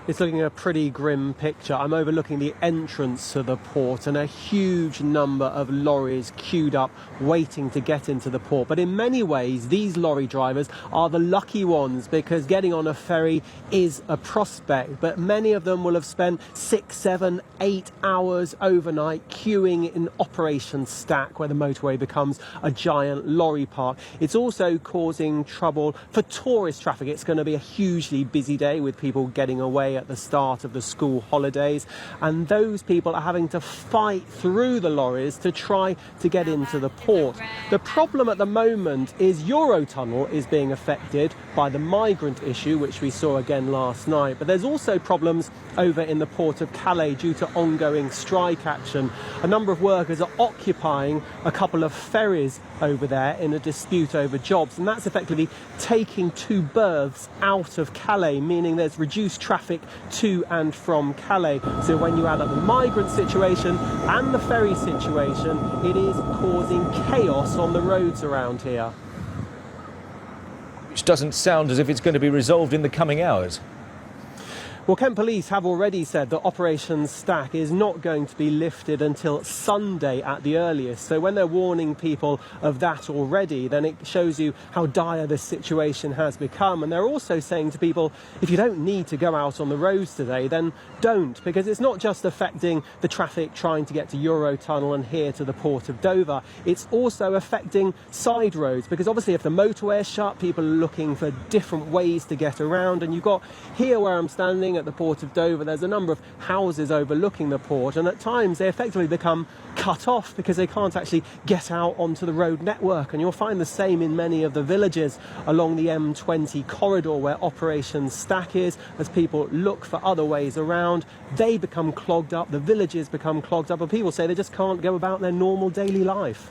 It's looking a pretty grim picture. I'm overlooking the entrance to the port and a huge number of lorries queued up waiting to get into the port. But in many ways, these lorry drivers are the lucky ones because getting on a ferry is a prospect. But many of them will have spent 6, 7, 8 hours overnight queuing in Operation Stack, where the motorway becomes a giant lorry park. It's also causing trouble for tourist traffic. It's going to be a hugely busy day with people getting away at the start of the school holidays, and those people are having to fight through the lorries to try to get into the port. The problem at the moment is Eurotunnel is being affected by the migrant issue, which we saw again last night, but there's also problems over in the port of Calais due to ongoing strike action. A number of workers are occupying a couple of ferries over there in a dispute over jobs, and that's effectively taking 2 berths out of Calais, meaning there's reduced traffic to and from Calais. So when you add up the migrant situation and the ferry situation, it is causing chaos on the roads around here. Which doesn't sound as if it's going to be resolved in the coming hours. Well, Kent Police have already said that Operation Stack is not going to be lifted until Sunday at the earliest. So when they're warning people of that already, then it shows you how dire this situation has become. And they're also saying to people, if you don't need to go out on the roads today, then don't, because it's not just affecting the traffic trying to get to Eurotunnel and here to the port of Dover. It's also affecting side roads, because obviously if the motorway is shut, people are looking for different ways to get around. And you've got here where I'm standing at the port of Dover, there's a number of houses overlooking the port, and at times they effectively become cut off because they can't actually get out onto the road network. And you'll find the same in many of the villages along the M20 corridor where Operation Stack is. As people look for other ways around, they become clogged up, the villages become clogged up, and people say they just can't go about their normal daily life.